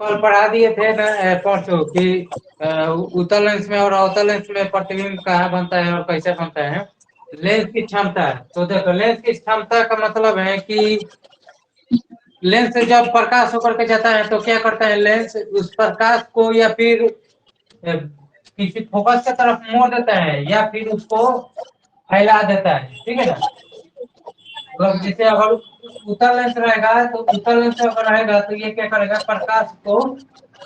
कल पढ़ा दिए थे ना परसों कि उत्तल लेंस में और अवतल लेंस में प्रतिबिंब कहाँ बनता है और कैसे बनता है। लेंस की क्षमता, तो देखो लेंस की क्षमता का मतलब है कि लेंस से जब प्रकाश होकर के जाता है तो क्या करता है, लेंस उस प्रकाश को या फिर किसी फोकस की तरफ मोड़ देता है या फिर उसको फैला देता है, ठीक है ना। मतलब जैसे अगर उत्तल लेंस रहेगा तो उत्तल लेंस अगर रहेगा तो ये क्या करेगा, प्रकाश को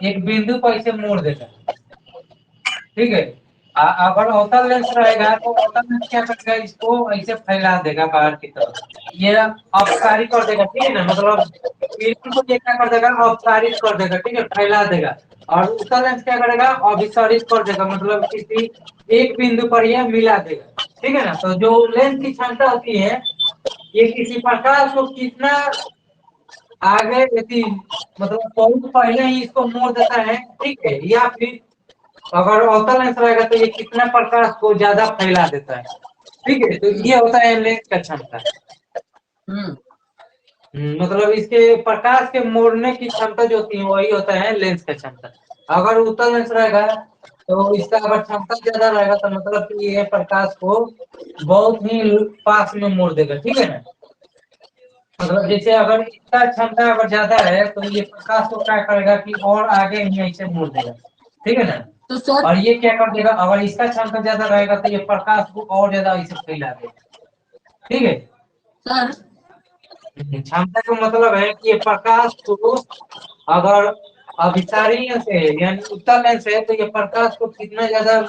एक बिंदु पर इसे मोड़ देगा, ठीक है। अगर अवतल लेंस रहेगा तो अवतल लेंस क्या करेगा, इसको ऐसे फैला देगा बाहर की तरफ, ये अपसारी कर देगा, ठीक है ना। मतलब किरण को ये क्या कर देगा, अपसारित कर देगा, ठीक है, फैला देगा। और उत्तल लेंस क्या करेगा, अभिसारित कर देगा, मतलब किसी एक बिंदु पर यह मिला देगा, ठीक है ना। तो जो लेंस की क्षमता होती है, ये किसी प्रकाश को कितना आगे यदि मतलब बहुत पहले ही इसको मोड़ देता है, ठीक है, या फिर अगर अवतल लेंस रहेगा तो ये कितना प्रकाश को ज्यादा फैला देता है, ठीक है। तो ये होता है लेंस का क्षमता। मतलब इसके प्रकाश के मोड़ने की क्षमता जो होती है वही होता है लेंस का क्षमता। अगर उत्तल लेंस रहेगा तो इसका अगर क्षमता ज्यादा रहेगा तो मतलब कि ये प्रकाश को बहुत ही पास में मोड़ देगा, ठीक है ना। मतलब जैसे अगर इसका क्षमता अगर ज्यादा है तो ये प्रकाश को क्या करेगा कि और आगे ही ऐसे मोड़ देगा, ठीक है ना। तो सर और ये क्या कर देगा, अगर इसका क्षमता ज्यादा रहेगा तो ये प्रकाश को और ज्यादा इसे फैला देगा, ठीक है। सर क्षमता का मतलब है कि ये प्रकाश को अगर अभिसारी से यानी उत्तल लेंस है तो ये प्रकाश को कितना ज्यादा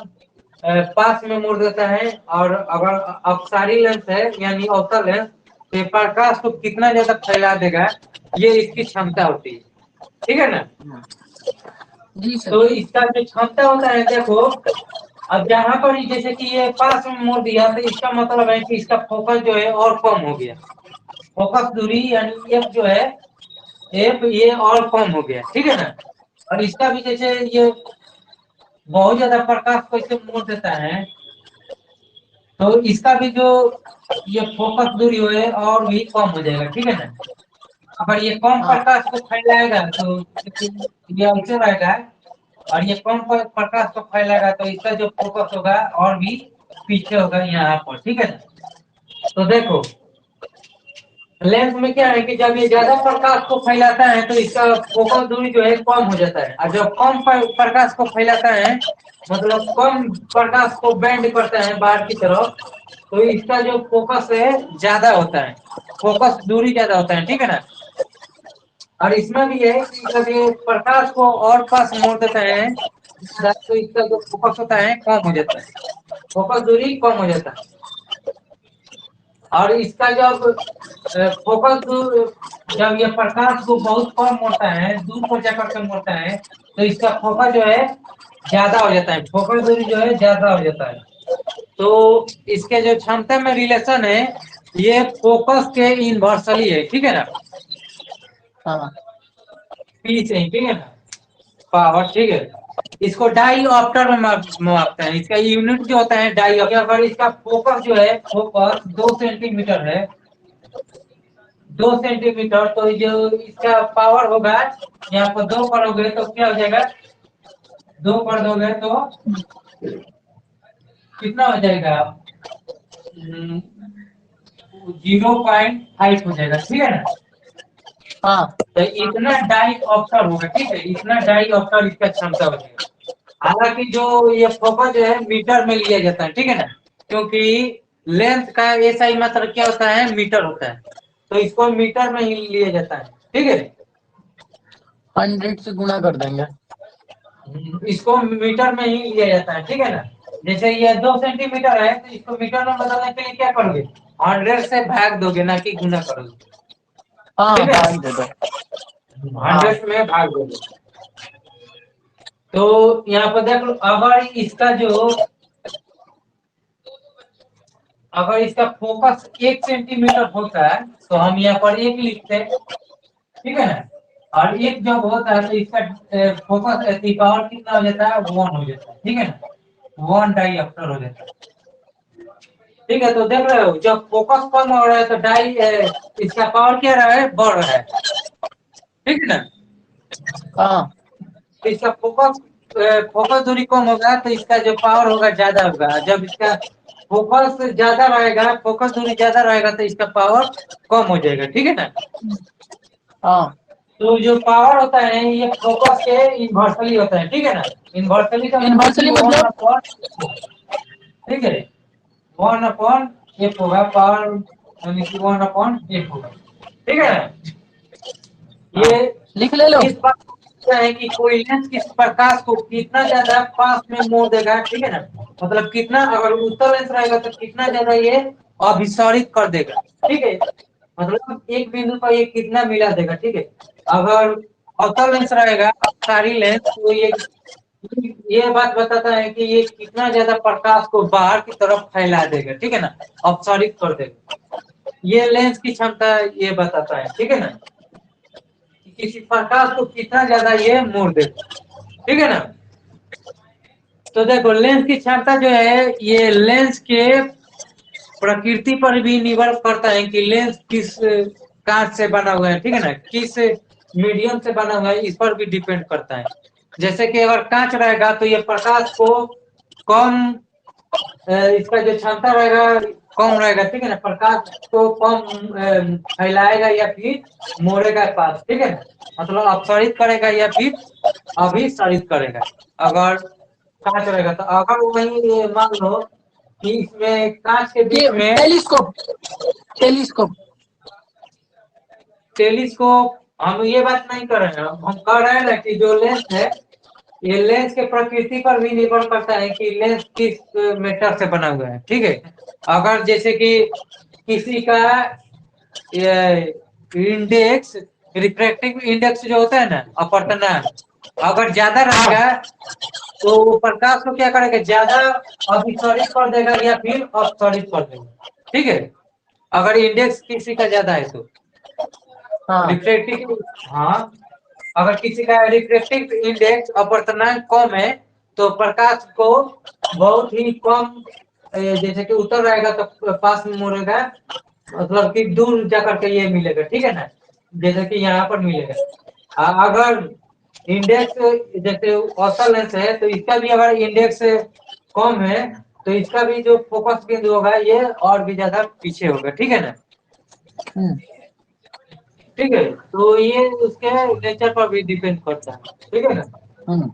पास में मोड़ देता है, और अगर अपसारी लेंस है यानी अवतल लेंस तो ये प्रकाश को कितना ज्यादा फैला देगा, ये इसकी क्षमता होती है, ठीक है ना। जी सर। तो इसका जो क्षमता होता है देखो, अब यहाँ पर जैसे कि ये पास में मोड़ दिया तो इसका मतलब है कि इसका फोकस जो है और कम हो गया, फोकस दूरी यानी एफ जो है, एफ ये और कम हो गया, ठीक है ना। और इसका भी जैसे ये बहुत ज्यादा प्रकाश को इसे मोड़ देता है तो इसका भी जो ये फोकस दूरी है और भी कम हो जाएगा, ठीक है ना। अगर ये कम हाँ प्रकाश को फैलाएगा तो ये ऐसे रहेगा, और ये कम प्रकाश को फैलाएगा तो इसका जो फोकस होगा और भी पीछे होगा यहाँ पर, ठीक है ना। तो देखो लेंस में क्या है कि जब ये ज्यादा प्रकाश को फैलाता है तो इसका फोकस दूरी जो है कम हो जाता है, और जब कम प्रकाश को फैलाता है मतलब कम प्रकाश को बेंड करता है बाहर की तरफ तो इसका जो फोकस है ज्यादा होता है, फोकस दूरी ज्यादा होता है, ठीक है ना। और इसमें भी है कि जब ये प्रकाश को और पास मोड़ देता है तो इसका जो फोकस होता है कम हो जाता है, फोकस दूरी कम हो जाता है। और इसका जब फोकस दूर जब ये प्रकाश को बहुत कम मोड़ता है, दूर पर जाकर के मोड़ता है तो इसका फोकस जो है ज्यादा हो जाता है, फोकस दूरी जो है ज्यादा हो जाता है। तो इसके जो क्षमता में रिलेशन है ये फोकस के इनवर्सली है, ठीक है ना, हाँ पी से, ठीक है ना, पावर, ठीक है। इसको डाई ऑप्टर में मापते हैं, इसका यूनिट जो होता है डाई ऑप्टर। अगर इसका फोकस जो है फोकस 2 सेंटीमीटर है, 2 सेंटीमीटर, तो जो इसका पावर होगा यहाँ पर 2 करोगे तो क्या हो जाएगा, 2 कर दोगे तो कितना हो जाएगा, 0.5 हो जाएगा, ठीक है ना। हाँ तो इतना डाई ऑप्टर होगा, ठीक है, इतना डाई ऑप्टर इसका क्षमता हो जाएगा। हालांकि जो ये फोकस जो है मीटर में लिया जाता है, ठीक है ना, क्योंकि लेंथ का एसआई मात्रा क्या होता है, मीटर होता है, तो इसको मीटर में ही लिया जाता है, ठीक है। 100 से गुना कर देंगे। इसको मीटर में ही लिया जाता है, ठीक है ना। जैसे ये 2 सेंटीमीटर है तो इसको मीटर में बदलने के लिए क्या करोगे, 100 से भाग दोगे ना कि गुना करोगे, हाँ ठीक है, भाग दे दो। हाँ 100 में भाग दोगे। तो यहाँ पर देख लो, अगर इसका फोकस 1 सेंटीमीटर होता है तो हम यहाँ पर 1 लिखते हैं, ठीक है ना। और 1 जब होता है तो इसका फोकस पावर कितना हो जाता है, 1 हो जाता है, ठीक है ना, 1 डाईऑप्टर हो जाता है, ठीक है। तो देख रहे हो जब फोकस कम हो रहा है तो इसका पावर क्या रहा है, बढ़ रहा है, ठीक है ना। हाँ तो इसका फोकस दूरी कम होगा तो इसका जो पावर होगा ज्यादा होगा। जब इसका फोकस ज्यादा रहेगा, फोकस दूरी ज्यादा रहेगा तो इसका पावर कम हो जाएगा, ठीक है ना। हाँ तो जो पावर होता है ये फोकस के इन्वर्सली होता है, ठीक है ना। इन्वर्सली का मतलब इन्वर्सली वन मतलब अपॉन, ठीक है, 1/f होगा पावर, यानी कि 1/f होगा, ठीक है ना। हाँ ये लिख ले लो। इस बात का है कि कोई लेंस किस प्रकाश को कितना ज्यादा पास में मोड़ देगा, ठीक है ना। मतलब कितना, अगर उत्तल लेंस रहेगा तो कितना ज्यादा ये अभिसारित कर देगा, ठीक है। मतलब एक बिंदु पर ये कितना मिला देगा, ठीक है। अगर अवतल लेंस रहेगा, अपसारी लेंस, तो ये बात बताता है कि ये कितना ज्यादा प्रकाश को बाहर की तरफ फैला देगा, ठीक है ना, अपसारित कर देगा। ये लेंस की क्षमता ये बताता है, ठीक है ना, कि किसी प्रकाश को कितना ज्यादा ये मोड़ देगा, ठीक है ना। तो देखो लेंस की क्षमता जो है ये लेंस के प्रकृति पर भी निर्भर करता है कि लेंस किस कांच से बना हुआ है, ठीक है ना, किस मीडियम से बना हुआ है, इस पर भी डिपेंड करता है। जैसे कि अगर कांच रहेगा तो ये प्रकाश को कम, इसका जो क्षमता रहेगा कम रहेगा, ठीक है ना, प्रकाश को कम फैलाएगा या फिर मोड़ेगा पास, ठीक है ना, मतलब अपसरित करेगा या फिर अभिसरित करेगा। अगर कांच रहेगा तो अगर वही मान लो कि इसमें कांच के बीच में टेलीस्कोप, टेलीस्कोप टेलीस्कोप, हम ये बात नहीं कर रहे हैं, हम कह रहे हैं ना कि जो लेंस है ये लेंस के प्रकृति पर भी निर्भर करता है कि लेंस किस मेटर से बना हुआ है, ठीक है। अगर जैसे कि किसी का इंडेक्स, रिफ्रैक्टिव इंडेक्स जो होता है ना, अपवर्तनांक, अगर ज्यादा रहेगा तो वो प्रकाश को क्या करेगा, ज्यादा अभिसरित कर देगा या फिर अपसरित कर देगा, ठीक है। अगर इंडेक्स किसी का ज्यादा है तो हाँ रिफ्रैक्टिव, हाँ, अगर किसी का रिफ्रैक्टिव इंडेक्स अपवर्तनांक कम है तो प्रकाश को बहुत ही कम, जैसे कि उत्तर रहेगा तो पास में मुड़ेगा, मतलब कि दूर जा करके ये मिलेगा, ठीक है ना, जैसे कि यहाँ पर मिलेगा। अगर इंडेक्स, जैसे औसत लेंस है तो इसका भी अगर इंडेक्स कम है तो इसका भी जो फोकस बिंदु होगा ये और भी ज्यादा पीछे होगा, ठीक है ना। हम्म, ठीक है, तो ये उसके नेचर पर भी डिपेंड करता है, ठीक है ना, हम्म,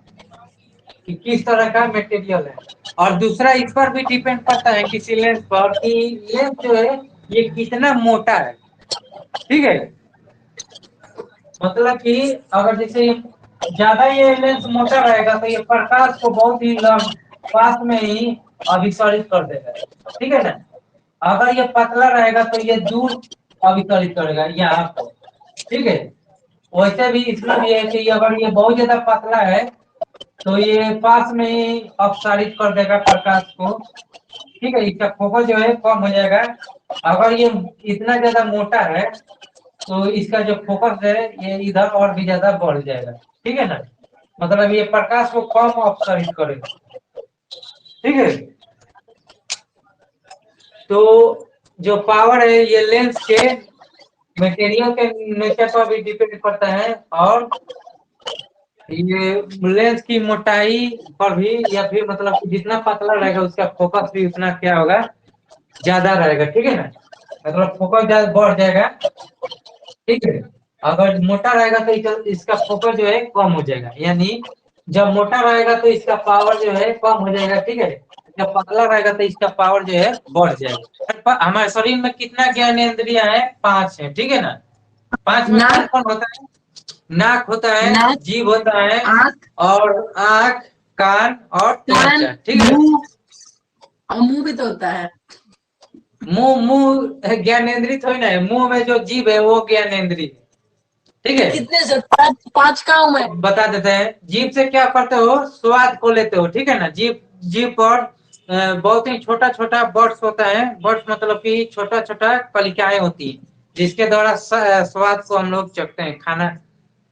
कि किस तरह का मटेरियल है। और दूसरा इस पर भी डिपेंड करता है किसी लेंस पर कि लेंस जो है ये कितना मोटा है, ठीक है। मतलब कि अगर जैसे ज्यादा ये लेंस मोटा रहेगा तो ये प्रकाश को बहुत ही पास में ही अभिसरित कर देगा, ठीक है ना। अगर ये पतला रहेगा तो ये दूर अभिसरित करेगा यहाँ पर, ठीक है। वैसे भी इसमें भी है कि अगर ये बहुत ज्यादा पतला है तो ये पास में ही अपसारित कर देगा प्रकाश को, ठीक है, इसका फोकस जो है कम हो जाएगा। अगर ये इतना ज्यादा मोटा है तो इसका जो फोकस है ये इधर और भी ज्यादा बढ़ जाएगा, ठीक है ना, मतलब ये प्रकाश को कम अपसारित करेगा, ठीक है। तो जो पावर है ये लेंस के मटेरियल के नेचर पर भी डिपेंड करता है, और ये लेंस की मोटाई पर भी, या फिर मतलब कि जितना पतला रहेगा उसका फोकस भी उतना क्या होगा, ज्यादा रहेगा, ठीक है ना, मतलब फोकस ज्यादा बढ़ जाएगा, ठीक है। अगर मोटा रहेगा तो इसका फोकस जो है कम हो जाएगा, यानी जब मोटा रहेगा तो इसका पावर जो है कम हो जाएगा, ठीक है। जब पतला रहेगा तो इसका पावर जो है बढ़ जाएगा। हमारे शरीर में कितना ज्ञानेंद्रिय है, 5 है, ठीक है ना। 5 में कौन नाक, कौन होता है, नाक होता है, नाक, जीभ होता है, आँख, और आंख, कान और कान, त्वचा, ठीक है। मुंह, और मुंह भी तो होता है। मुंह, मुंह ज्ञानेंद्रिय थोड़ी ना है, मुंह में जो जीभ है वो ज्ञानेंद्रिय, ठीक है। कितने से, पांच पांच कहाँ हूँ मैं? बता देते हैं, जीभ से क्या करते हो, स्वाद को लेते हो, ठीक है ना। जीभ जीभ पर बहुत ही छोटा छोटा बर्ड्स होता है, बर्ड्स मतलब कि छोटा छोटा कलिकाएं होती है जिसके द्वारा स्वाद को हम लोग चखते हैं, खाना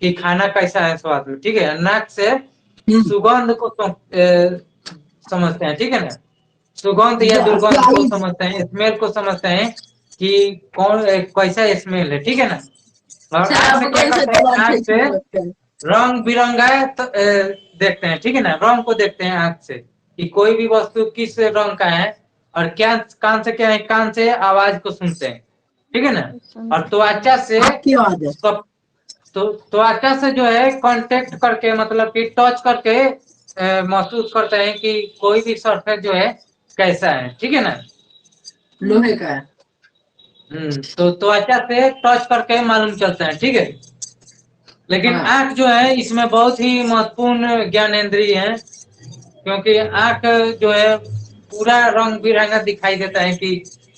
कि खाना कैसा है स्वाद में, ठीक है। नाक से सुगंध को समझते हैं, ठीक है ना, सुगंध या दुर्गंध को गाइस, समझते हैं, स्मेल को समझते हैं कि कौन कैसा स्मेल है, ठीक है ना। और सर आंख आप से क्या कोई करते सच्ची हैं, बात आंख ठीक से नहीं लगता है। रंग बिरंगा देखते हैं, ठीक है ना, रंग को देखते हैं आंख से कि कोई भी वस्तु किस रंग का है, और क्या कान से क्या है, कान से आवाज को सुनते हैं, ठीक है ना। और त्वचा से आपकी आवाज है। त्वचा से जो है कांटेक्ट करके, मतलब कि टच करके महसूस करते हैं कि कोई भी सरफेस जो है कैसा है, ठीक है ना। लोहे का है। तो त्वचा से टच करके मालूम चलता है, ठीक है। लेकिन हाँ। आंख जो है इसमें बहुत ही महत्वपूर्ण ज्ञानेंद्रिय है, क्योंकि आंख जो है पूरा रंग बिरंगा दिखाई देता है कि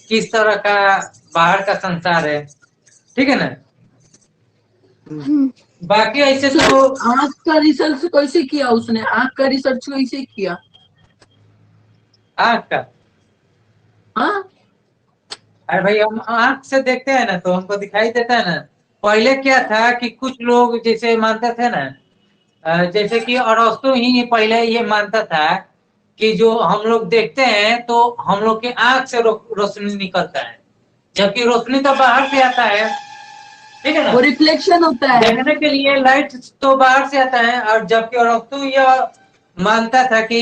किस तरह का बाहर का संसार है, ठीक है ना। बाकी ऐसे सर तो आंख का रिसर्च कैसे किया उसने? आंख का रिसर्च कैसे किया? आंख का, हाँ। अरे भाई हम आंख से देखते हैं ना तो हमको दिखाई देता है ना। पहले क्या था कि कुछ लोग जैसे मानते थे ना, जैसे कि अरस्तु ही पहले ये मानता था कि जो हम लोग देखते हैं तो हम लोग के आंख से रोशनी निकलता है, जबकि रोशनी तो बाहर से आता है, ठीक है ना। वो रिफ्लेक्शन होता है। देखने के लिए लाइट तो बाहर से आता है, और जबकि अरस्तु यह मानता था कि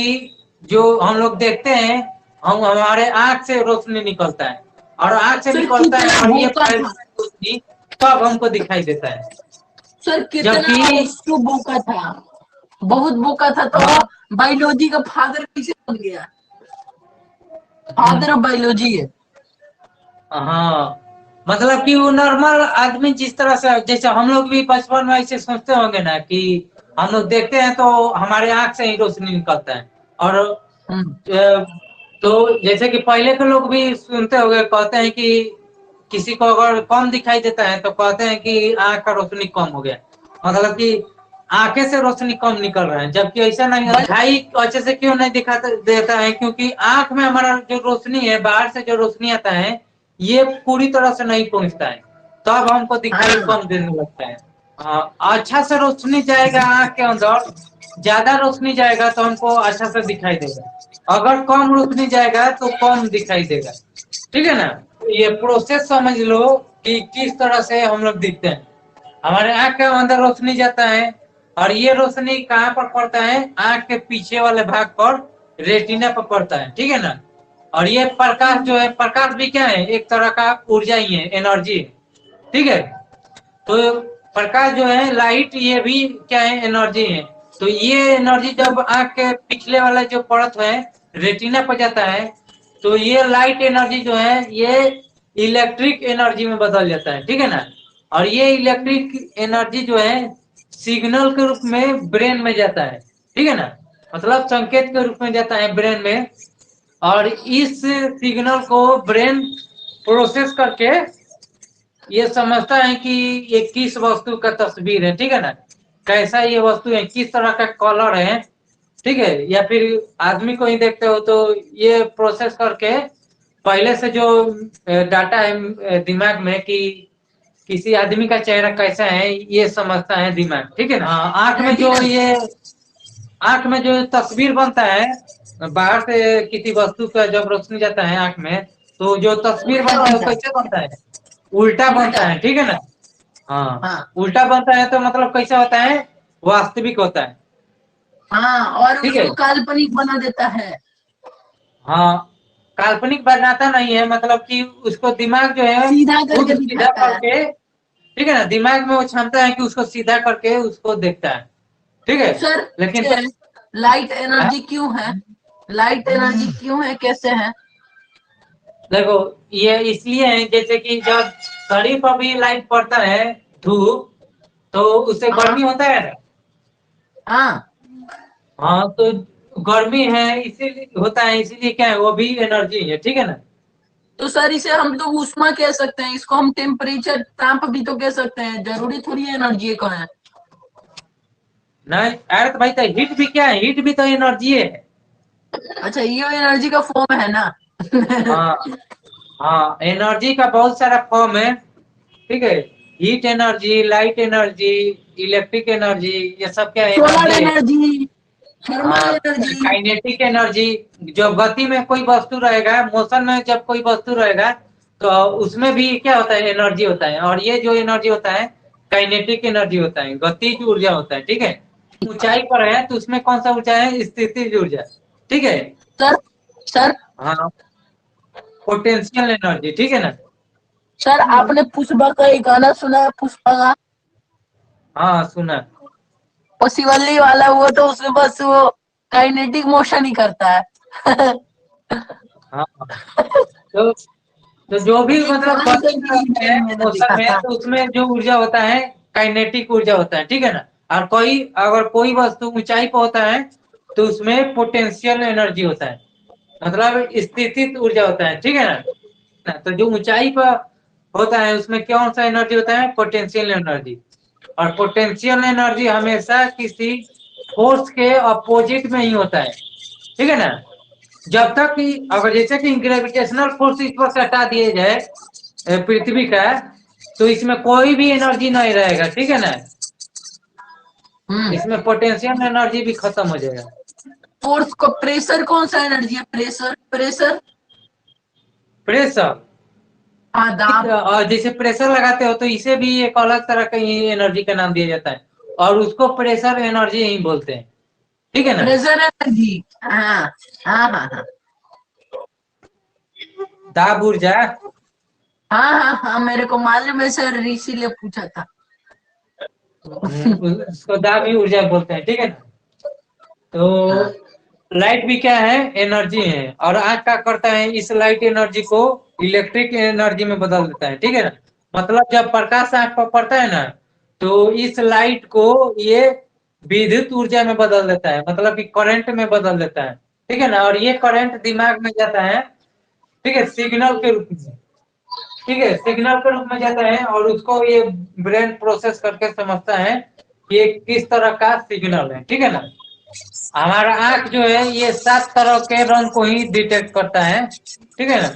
जो हम लोग देखते हैं, हम हमारे आंख से रोशनी निकलता है, और आंख से सर निकलता है कितना और ये बोका था? फैलता है रोशनी, तब हमको दिखाई देता है। सर कितना जबकि अरस्तु बोका था, बहुत बोका था। हाँ, तो बायोलॉजी का फादर कैसे बन गया? फादर ऑफ बायोलॉजी है। हाँ, मतलब कि वो नॉर्मल आदमी जिस तरह से, जैसे हम लोग भी बचपन में ऐसे सोचते होंगे ना कि हम लोग देखते हैं तो हमारे आंख से ही रोशनी निकलता है, और हम्म। तो जैसे कि पहले के लोग भी सुनते होंगे, कहते हैं कि किसी को अगर कम दिखाई देता है तो कहते हैं कि आंख का रोशनी कम हो गया, मतलब कि आंखें से रोशनी कम निकल रहा है, जबकि ऐसा नहीं है। दिखाई अच्छे से क्यों नहीं दिखाता देता है, क्योंकि आंख में हमारा जो रोशनी है, बाहर से जो रोशनी आता है, ये पूरी तरह से नहीं पहुंचता है, तब हमको दिखाई हाँ। कम देने लगता है। अच्छा से रोशनी जाएगा आंख के अंदर, ज्यादा रोशनी जाएगा तो हमको अच्छा से दिखाई देगा, अगर कम रोशनी जाएगा तो कम दिखाई देगा, ठीक है ना। ये प्रोसेस समझ लो कि किस तरह से हम लोग दिखते हैं। हमारे आंख के अंदर रोशनी जाता है, और ये रोशनी कहाँ पर पड़ता है, आंख के पीछे वाले भाग पर, रेटिना पर पड़ता है, ठीक है ना। और ये प्रकाश जो है, प्रकाश भी क्या है, एक तरह का ऊर्जा ही है, एनर्जी, ठीक है। तो प्रकाश जो है, लाइट, ये भी क्या है, एनर्जी है। तो ये एनर्जी जब आंख के पिछले वाला जो परत है, रेटिना पर जाता है, तो ये लाइट एनर्जी जो है ये इलेक्ट्रिक एनर्जी में बदल जाता है, ठीक है ना। और ये इलेक्ट्रिक एनर्जी जो है सिग्नल के रूप में ब्रेन में जाता है, ठीक है ना, मतलब संकेत के रूप में जाता है ब्रेन में, और इस सिग्नल को ब्रेन प्रोसेस करके ये समझता है कि ये किस वस्तु का तस्वीर है, ठीक है ना, कैसा ये वस्तु है, किस तरह का कलर है, ठीक है। या फिर आदमी को ही देखते हो तो ये प्रोसेस करके पहले से जो डाटा है दिमाग में कि किसी आदमी का चेहरा कैसा है, ये समझता है दिमाग, ठीक है ना। आंख में जो रेटिना। ये आंख में जो तस्वीर बनता है बाहर से किसी वस्तु का जब रोशनी जाता है आंख में, तो जो तस्वीर उल्टा बनता है वो बनता है। कैसे बनता है, उल्टा बनता उल्टा। है, ठीक है ना। हाँ, हाँ। उल्टा बनता है तो मतलब कैसा होता है, वास्तविक होता है, हाँ, और ठीक है। उसको काल्पनिक बना देता है। हाँ, काल्पनिक बनाता नहीं है, मतलब कि उसको दिमाग जो है सीधा खुद करके सीधा दिखाता है। करके, ठीक है ना, दिमाग में वो क्षमता है कि उसको सीधा करके उसको देखता है, ठीक है। सर लेकिन लाइट एनर्जी क्यों है? लाइट एनर्जी क्यों है, कैसे है? देखो, ये इसलिए है जैसे कि जब शरीर पर भी लाइट पड़ता है, धूप, तो उससे हाँ। गर्मी होता है ना। हाँ। हाँ, तो गर्मी है इसीलिए होता है, इसीलिए क्या है, वो भी एनर्जी है, ठीक है ना। तो सर इसे हम लोग ऊष्मा कह सकते हैं, इसको हम टेम्परेचर, ताप भी तो कह सकते हैं। जरूरी थोड़ी एनर्जी को है। नहीं, अरे तो भाई, तो हीट भी क्या है, हीट भी तो एनर्जी है। अच्छा, ये एनर्जी का फॉर्म है ना? हाँ, हाँ, एनर्जी का बहुत सारा फॉर्म है, ठीक है। Heat energy, light energy, electric energy, ये सब क्या सोलर एनर्जी है। एनर्जी, थर्मल हाँ, एनर्जी। काइनेटिक एनर्जी, जो गति में कोई वस्तु रहेगा, मोशन में जब कोई वस्तु रहेगा, तो उसमें भी क्या होता है, एनर्जी होता है, और ये जो एनर्जी होता है काइनेटिक एनर्जी होता है, गतिज ऊर्जा होता है, ठीक है। ऊंचाई पर है तो उसमें कौन सा ऊंचा है, स्थितिज ऊर्जा, ठीक है। सर सर हाँ, पोटेंशियल एनर्जी, ठीक है ना। सर आपने पुष्पा का एक गाना सुना है, पुष्पा का हाँ सुना। वो शिवल्ली वाला, वो तो उसमें बस वो काइनेटिक मोशन ही करता है। हाँ, तो जो भी एक मतलब गाना गति सर में होता है, मैंने मोशन देखा में, था। तो उसमें जो ऊर्जा होता है काइनेटिक ऊर्जा होता है, ठीक है ना। और अगर कोई वस्तु ऊंचाई पर होता है तो उसमें पोटेंशियल एनर्जी होता है, मतलब स्थितिज ऊर्जा होता है, ठीक है ना। तो जो ऊंचाई पर होता है उसमें कौन सा एनर्जी होता है, पोटेंशियल एनर्जी। और पोटेंशियल एनर्जी हमेशा किसी फोर्स के अपोजिट में ही होता है, ठीक है ना। जब तक कि अगर जैसे कि ग्रेविटेशनल फोर्स इस पर से हटा दिए जाए पृथ्वी का, तो इसमें कोई भी एनर्जी नहीं रहेगा, ठीक है ना। इसमें पोटेंशियल एनर्जी भी खत्म हो जाएगा। फोर्स को, प्रेशर कौन सा एनर्जी है, प्रेशर प्रेशर प्रेशर, हाँ दाब। और जैसे प्रेशर लगाते हो तो इसे भी एक अलग तरह का एनर्जी का नाम दिया जाता है, और उसको प्रेशर एनर्जी ही बोलते हैं, ठीक है ना। प्रेशर एनर्जी, हाँ हाँ हाँ हाँ दाब ऊर्जा, हाँ हाँ हाँ, मेरे को मालूम है सर, इसीलिए पूछा था। उसको दाब ही ऊर्जा बोलते हैं, ठीक है ना। तो लाइट भी क्या है, एनर्जी है, और आंख क्या करता है, इस लाइट एनर्जी को इलेक्ट्रिक एनर्जी में बदल देता है, ठीक है ना। मतलब जब प्रकाश आंख पर पड़ता है ना, तो इस लाइट को ये विद्युत ऊर्जा में बदल देता है, मतलब कि करंट में बदल देता है, ठीक है ना। और ये करंट दिमाग में जाता है, ठीक है, सिग्नल के रूप में, ठीक है, सिग्नल के रूप में जाता है, और उसको ये ब्रेन प्रोसेस करके समझता है कि ये किस तरह का सिग्नल है, ठीक है ना। हमारा आंख जो है ये 7 तरह के रंग को ही डिटेक्ट करता है, ठीक है ना।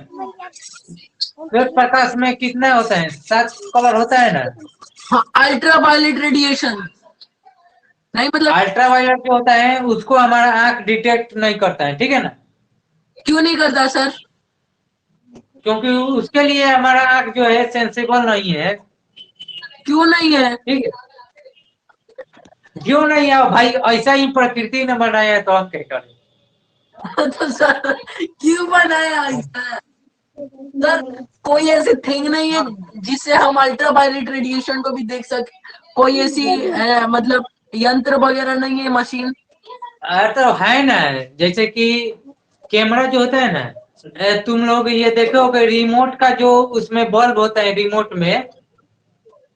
श्वेत प्रकाश में कितना होता है, 7 कलर होता है ना। हाँ, अल्ट्रा वायलेट रेडिएशन, नहीं मतलब अल्ट्रावायलेट जो होता है उसको हमारा आंख डिटेक्ट नहीं करता है, ठीक है ना। क्यों नहीं करता सर? क्योंकि उसके लिए हमारा आंख जो है सेंसिबल नहीं है, क्यों नहीं है? ठीक है। क्यों नहीं है भाई, ऐसा ही प्रकृति ने बनाया है, तो हम क्या करें। तो सर क्यों बनाया ऐसा? सर कोई ऐसी थिंग नहीं है जिससे हम अल्ट्रा वायलेट रेडिएशन को भी देख सके? कोई ऐसी मतलब यंत्र वगैरह नहीं है, मशीन? अरे तो है ना, जैसे कि कैमरा जो होता है ना, तुम लोग ये देखोगे रिमोट का जो उसमें बल्ब होता है रिमोट में,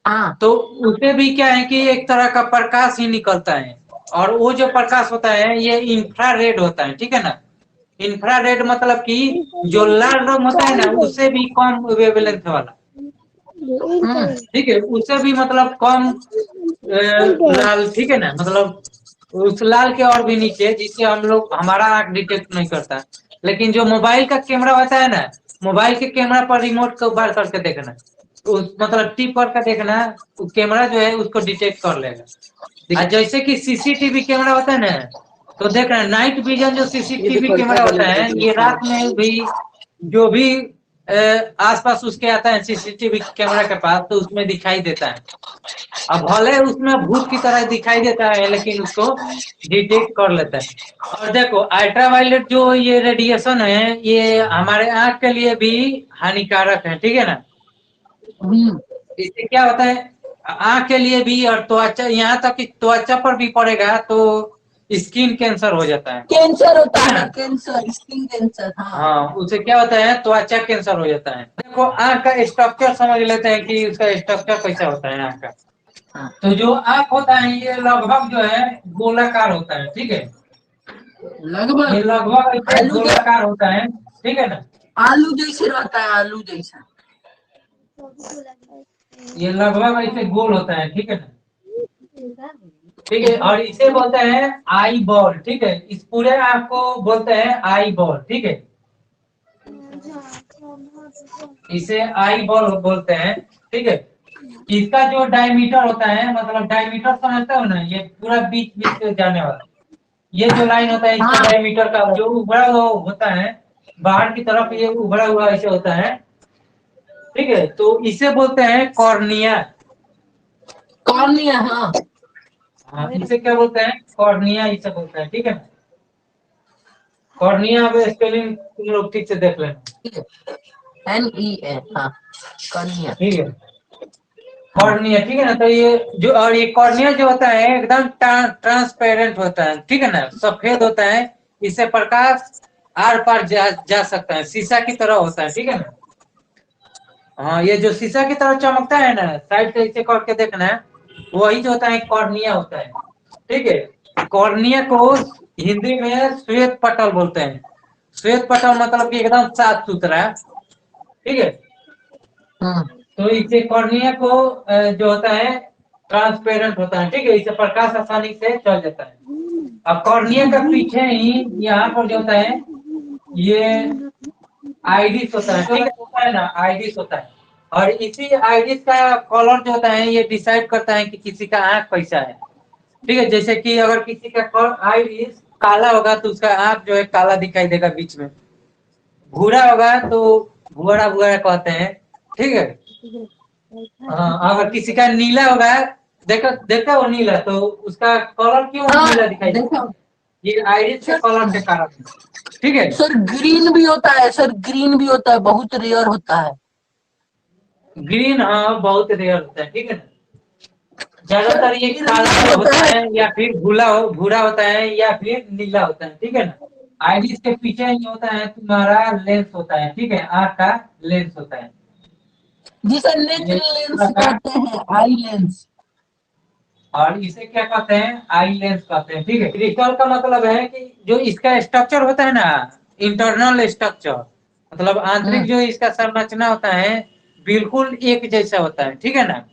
हाँ तो उसे भी क्या है कि एक तरह का प्रकाश ही निकलता है, और वो जो प्रकाश होता है ये इंफ्रारेड होता है, ठीक है ना। इंफ्रारेड मतलब कि जो लाल रंग होता है ना उससे भी कम वेवलेंथ वाला, ठीक है, उससे भी मतलब कम लाल, ठीक है ना, मतलब उस लाल के और भी नीचे, जिससे हम लोग हमारा आंख डिटेक्ट नहीं करता। लेकिन जो मोबाइल का कैमरा होता है ना, मोबाइल के कैमरा पर रिमोट को बार करके देखना, उस मतलब टिप करके देखना, कैमरा जो है उसको डिटेक्ट कर लेगा। जैसे कि सीसीटीवी कैमरा होता है ना, तो देखना नाइट विजन जो सीसीटीवी कैमरा होता है ये रात में भी जो भी आसपास उसके आता है सीसीटीवी कैमरा के पास, तो उसमें दिखाई देता है। अब भले उसमें भूत की तरह दिखाई देता है लेकिन उसको डिटेक्ट कर लेता है। और देखो अल्ट्रावायलेट जो ये रेडिएशन है ये हमारे आंख के लिए भी हानिकारक है, ठीक है ना। इससे क्या होता है, आंख के लिए भी, और त्वचा, यहाँ तक कि त्वचा पर भी पड़ेगा तो स्किन कैंसर हो जाता है, कैंसर होता ठीक है है, ना। कैंसर, स्किन कैंसर, हाँ। हाँ, उसे क्या होता है, त्वचा कैंसर हो जाता है। देखो आंख का स्ट्रक्चर समझ लेते हैं कि उसका स्ट्रक्चर कैसा होता है आंख का। तो जो आंख होता है ये लगभग जो है गोलाकार होता है, ठीक है। ये लगभग लगभग ऐसे आलू के, गोलाकार होता है, ठीक है ना। आलू जैसे रहता है, आलू जैसा। ये लगभग ऐसे गोल होता है, ठीक है ना। ठीक है, और इसे बोलते हैं आई बॉल, ठीक है, इस पूरे आंख को बोलते हैं आई बॉल, ठीक है। इसे आई बॉल बोलते हैं, ठीक है। इसका जो डायमीटर होता है, मतलब डायमीटर समझते हो ना, ये पूरा बीच बीच से जाने वाला, ये जो लाइन होता है इसका हाँ डायमीटर का जो उभरा हुआ होता है बाहर की तरफ, ये उभरा हुआ ऐसे होता है, ठीक है। तो इसे बोलते हैं कॉर्निया, कॉर्निया, हाँ। हाँ, इसे क्या बोलते हैं? कॉर्निया इसे बोलते हैं, ठीक है ना। कॉर्निया अब स्पेलिंग तुम लोग ठीक से देख लेना। NEA, हाँ, कॉर्निया। ठीक है, हाँ। कॉर्निया, ठीक है ना। तो ये जो, और ये कॉर्निया जो होता है एकदम ट्रांसपेरेंट होता है, ठीक है ना, सफेद होता है। इससे प्रकाश आर पार जा सकता है, शीशा की तरह होता है, ठीक है ना। हाँ, ये जो शीशा की तरह चमकता है ना, साइड से इसे करके देखना है, वही जो होता है कॉर्निया होता है, ठीक है। कॉर्निया को हिंदी में श्वेत पटल बोलते हैं। श्वेत पटल मतलब कि एकदम साफ सुथरा, ठीक है। हम्म। तो इसे कॉर्निया को जो होता है ट्रांसपेरेंट होता है, ठीक है, इसे प्रकाश आसानी से चल जाता है। अब कॉर्निया का पीछे ही यहाँ पर जो होता है ये आइरिस होता है, ठीक है, होता है ना, आइरिस होता है। और इसी आइरिस का कलर जो होता है ये डिसाइड करता है कि किसी का आंख कैसा है, ठीक है। जैसे कि अगर किसी का आइरिस काला होगा तो उसका आंख जो है काला दिखाई देगा बीच में, भूरा होगा तो भूरा भूरा कहते हैं, ठीक है। हाँ, अगर किसी का नीला होगा, देखा देखा वो नीला, तो उसका कलर क्यों हाँ, नीला दिखाई देता देखो है? ये आइरिस के सर। कलर के कारण है, ठीक है। सर ग्रीन भी होता है, सर ग्रीन भी होता है, बहुत रेयर होता है। ग्रीन, हाँ, बहुत रेयर होता है, ठीक है ना। सर ज्यादातर ये फिर काला ये होता होता है। है या फिर भूरा होता है या फिर नीला होता है, ठीक है ना। आइरिस के पीछे ये होता है तुम्हारा लेंस होता है, ठीक है, आंख का लेंस होता है। जिसे ये नेत्र लेंस लगा, कहते हैं, आई लेंस। और इसे क्या कहते हैं? आई लेंस कहते हैं, ठीक है। क्रिस्टल का मतलब है कि जो इसका स्ट्रक्चर होता है ना, इंटरनल स्ट्रक्चर, मतलब आंतरिक जो इसका संरचना होता है बिल्कुल एक जैसा होता है, ठीक है ना। हाँ,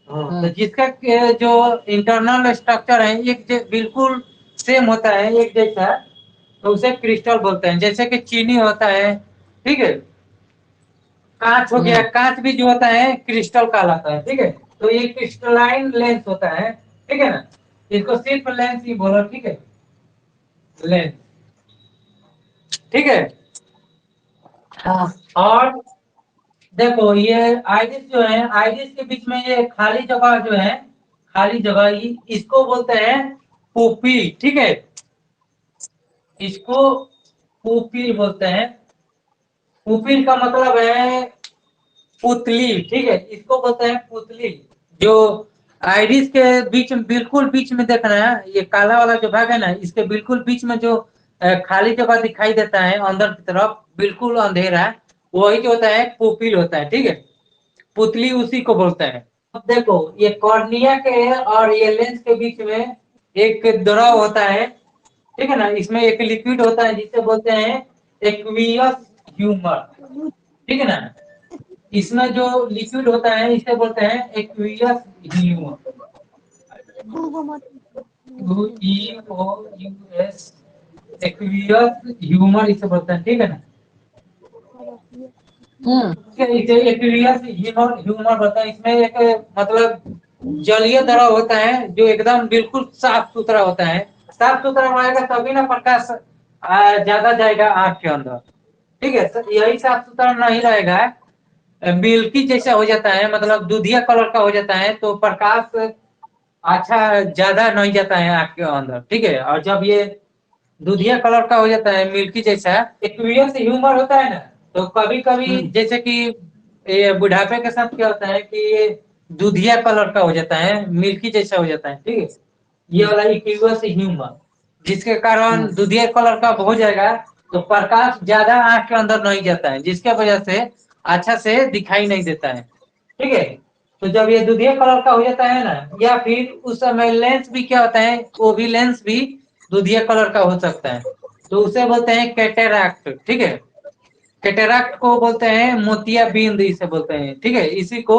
तो हम्म। जिसका जो इंटरनल स्ट्रक्चर है बिल्कुल सेम होता है, एक जैसा, तो उसे क्रिस्टल बोलते हैं। जैसे कि चीनी होता है, ठीक है, कांच हो गया, हम्म। कांच भी जो होता है क्रिस्टल कहलाता है, ठीक है। तो ये क्रिस्टलाइन लेंस होता है, ठीक है ना। इसको सिर्फ लेंस ही बोलो, ठीक है, लेंस, ठीक है। हाँ। और देखो ये आइरिस जो है, आइरिस के बीच में ये खाली जगह जो है, खाली जगह इसको बोलते हैं पुपिल, ठीक है। इसको पुपिल बोलते हैं। पुपिल का मतलब है पुतली, ठीक है, इसको बोलते हैं पुतली। जो आइरिस के बीच में, बिल्कुल बीच में देखना है, ये काला वाला जो भाग है ना, इसके बिल्कुल बीच में जो खाली जगह दिखाई देता है अंदर की तरफ, बिल्कुल अंधेरा, वही जो होता है पुपिल होता है, ठीक है। पुतली उसी को बोलते हैं। अब देखो ये कॉर्निया के और ये लेंस के बीच में एक द्रव होता है, ठीक है ना। इसमें एक लिक्विड होता है जिसे बोलते हैं एक्वियस ह्यूमर, ठीक है ना। इसमें जो लिक्विड होता है इसे बोलते हैं aqueous humour, UEOUS, aqueous humour इसे बोलते हैं, ठीक है ना। हम्म। इसे एक्वियस ह्यूमर ह्यूमर बोलते हैं। इसमें एक मतलब जलीय द्रव होता है जो एकदम बिल्कुल साफ सुथरा होता है। साफ सुथरा रहेगा तभी ना प्रकाश ज्यादा जाएगा आंख के अंदर, ठीक है। यही साफ सुथरा नहीं रहेगा, मिल्की जैसा हो जाता है, मतलब दूधिया कलर का हो जाता है, तो प्रकाश अच्छा ज्यादा नहीं जाता है आंख के अंदर, ठीक है। और जब ये दूधिया कलर का हो जाता है, मिल्की जैसा, एक्वियस ह्यूमर होता है ना, तो कभी कभी हम्म। जैसे कि ये बुढ़ापे के साथ क्या होता है कि ये दूधिया कलर का हो जाता है, मिल्की जैसा हो जाता है, ठीक है। ये वाला एक्वियस ह्यूमर, जिसके कारण हम्म। दूधिया कलर का हो जाएगा, तो प्रकाश ज्यादा आंख के अंदर नहीं जाता है, जिसके वजह से अच्छा से दिखाई नहीं देता है, ठीक है। तो जब ये दुधिया कलर का हो जाता है ना, या फिर उस समय लेंस भी क्या होता है, वो भी लेंस भी दुधिया कलर का हो सकता है, तो उसे बोलते हैं कैटेरैक्ट, ठीक है। कैटेरैक्ट को बोलते हैं मोतियाबिंद, इसे बोलते हैं, ठीक है, इसी को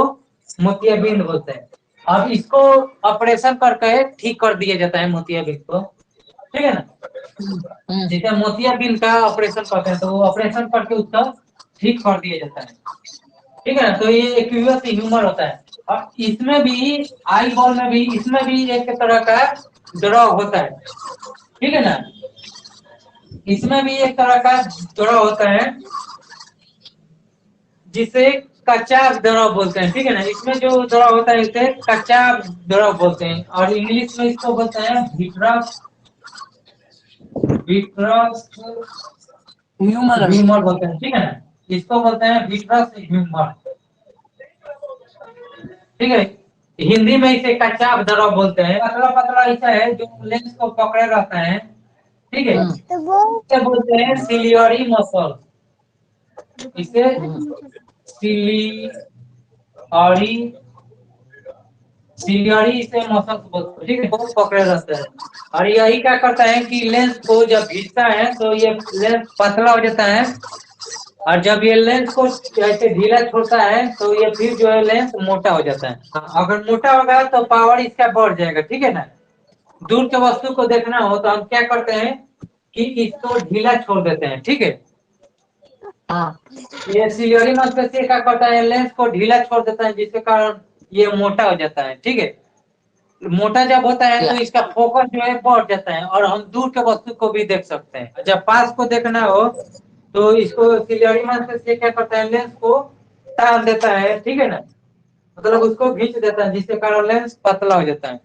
मोतियाबिंद बोलते हैं। अब इसको ऑपरेशन करके ठीक कर दिया जाता है मोतियाबिंद को, ठीक है ना। हम्म। जैसे मोतियाबिंद का ऑपरेशन करते हैं तो वो ऑपरेशन करके उसका ठीक कर दिया जाता है, ठीक है ना। तो ये एक्वियस ह्यूमर होता है। और इसमें भी, आई बॉल में भी, इसमें भी एक तरह का द्रव होता है, ठीक है ना। इसमें भी एक तरह का द्रव होता है जिसे कचाव द्रव बोलते हैं, ठीक है ना। इसमें जो द्रव होता है इसे कचाव द्रव बोलते हैं, और इंग्लिश में इसको बोलते हैं विट्रस विट्रस ह्यूमरस। ह्यूमर बोलते हैं, ठीक है ना। इसको बोलते हैं विट्रस ह्यूमर, ठीक है। हिंदी में इसे कचाव द्रव बोलते हैं। पतला पतला ऐसा है जो लेंस को पकड़े रहता है, ठीक है। इसे बोलते हैं सिलियरी मसल, इसे सिलियरी सिलियरी इसे मसल बोलते हैं, ठीक है। वो पकड़े रहता है, और यही क्या करता है कि लेंस को जब खींचता है तो ये लेंस पतला हो जाता है, और जब ये लेंस को ऐसे ढीला छोड़ता है तो ये फिर जो है लेंस मोटा हो जाता है। अगर मोटा होगा तो पावर इसका बढ़ जाएगा, ठीक है ना। दूर के वस्तु को देखना हो तो हम क्या करते हैं कि इसको ढीला छोड़ देते हैं, ठीक है। हाँ ये सिलियरी मसल से क्या करता है, लेंस को ढीला छोड़ देता है, जिसके कारण ये मोटा हो जाता है, ठीक है। मोटा जब होता है तो इसका फोकस जो है बढ़ जाता है, और हम दूर के वस्तु को भी देख सकते हैं। जब पास को देखना हो तो इसको सिलियरी मसल से क्या करता है, लेंस को टान देता है, ठीक है ना, मतलब उसको खींच देता है, जिसके कारण लेंस पतला हो जाता है।